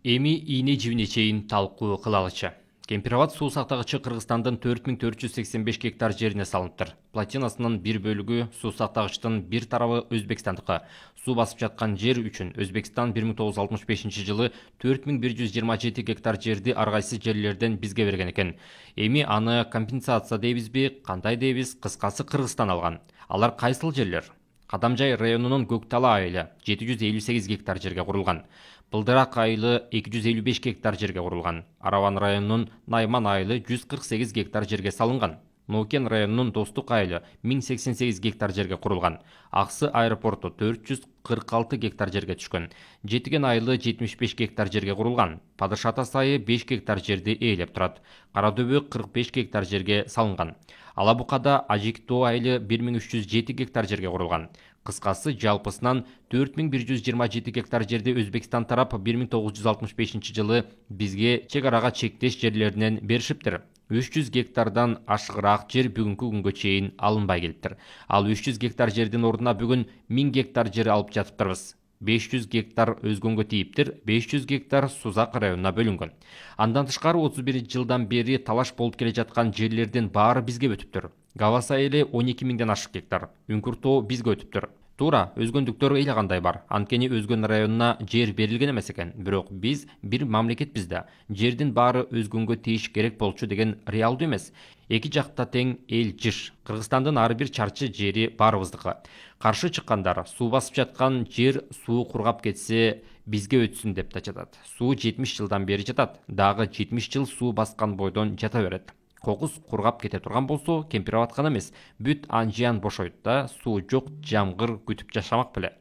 Эми ийне жибине чейин талкуу кылалычы. Кемпироват суу сактагычы Кыргызстандын 4485 гектар жерине салыныптыр. Плотинасынын бир бөлүгү суу сактагычтын бир тарабы Өзбекстандыкы. Суу басып жаткан жер үчүн Өзбекстан 1965 жылы 4127 гектар жерди ар кайсы жерлерден бизге берген экен. Эми аны компенсация дейбизби, кандай дейбиз, кыскасы Кыргызстан алган. Алар кайсыл жерлер? Кадамжай районунун Көктала айылы 758 гектар жерге курулган. Былдырак айылы 255 гектар жерге курулган. Араван районунун Найман айылы 148 гектар жерге салынган. Нукен районунун Достук айылы 1088 гектар жерге курулган. Аксы аэропорту 446 гектар жерге түшкөн. Жетиген айылы 75 гектар жерге курулган. Падыш Ата сайы 5 гектар жерди ээлеп турат. Карадөбө 45 гектар жерге салынган. Алабукада Ажиктоо айылы 1307 гектар жерге курулган. Кыскасы жалпысынан 4127 гектар жерди Өзбекстан тарап 1965 жылы бизге чек арага чектеш жерлеринен беришиптир. 300 гектардан ашыгыраак жер бүгүнкү күнгө чейин алынбай келиптир. Ал 300 гектар жердин ордуна бүгүн 1000 гектар жер алып жатыптырбыз. 500 гектар өзгөнгө тийиптир, 500 гектар Сузак районуна бөлүнгөн. Андан тышкары 31 жылдан бери талаш болуп келе жаткан жерлердин баары бизге өтүптүр. Гаваса эли 12 миңден ашык гектар, Үңкүртөө бизге өтүптүр. Туура, өзгөндүктөр эйле кандай бар. Анткени өзгөн районуна жер берилген эмес экен. Бирок биз бир мамлекетпиз да. Жердин баары өзгөнгө тийиш керек болчу деген реалдуу эмес. Эки жакта тең эл жыш. Кыргызстандын ар бир чарчы жери баарыбыздыкы. Каршы чыккандар суу басып жаткан жер суу кургап кетсе бизге өтсүн деп да жатат. Суу 70 жылдан бери жатат. Дагы 70 жыл суу баскан бойдон жата берет. Кокус кургап кете турган болсо, Кемпироват гана эмес, бүт Анжиян бошойт да, суу жок жамгыр күтүп жашамак беле.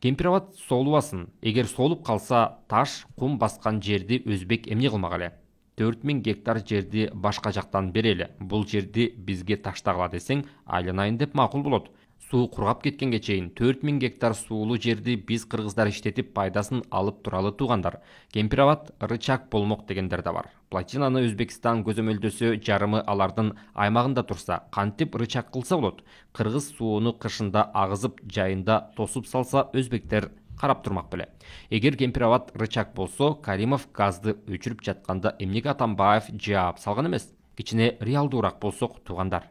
Кемпироват соолубасын. Эгер соолуп калса, таш, кум баскан жерди өзбек эмне кылмак эле? 4000 гектар жерди башка жактан берели. Бул жерди бизге таштагыла десең, айланайын деп макул болот. Суу кургап кеткенге чейин 4000 гектар суулуу жерди биз кыргыздар иштетип пайдасын алып туралы туугандар. Кемпироват рычаг болмок дегендер да бар. Плотинаны Өзбекстан көзөмөлдөсө, жарымы алардын аймагында турса, кантип рычаг кылса болот? Кыргыз сууну кышында агызып, жайында тосуп салса, өзбектер карап турмак беле. Эгер Кемпироват рычаг болсо, Каримов газды өчүрүп жатканда эмнеге Атамбаев жаап салган эмес? Кичине реалдуураак болсок, туугандар.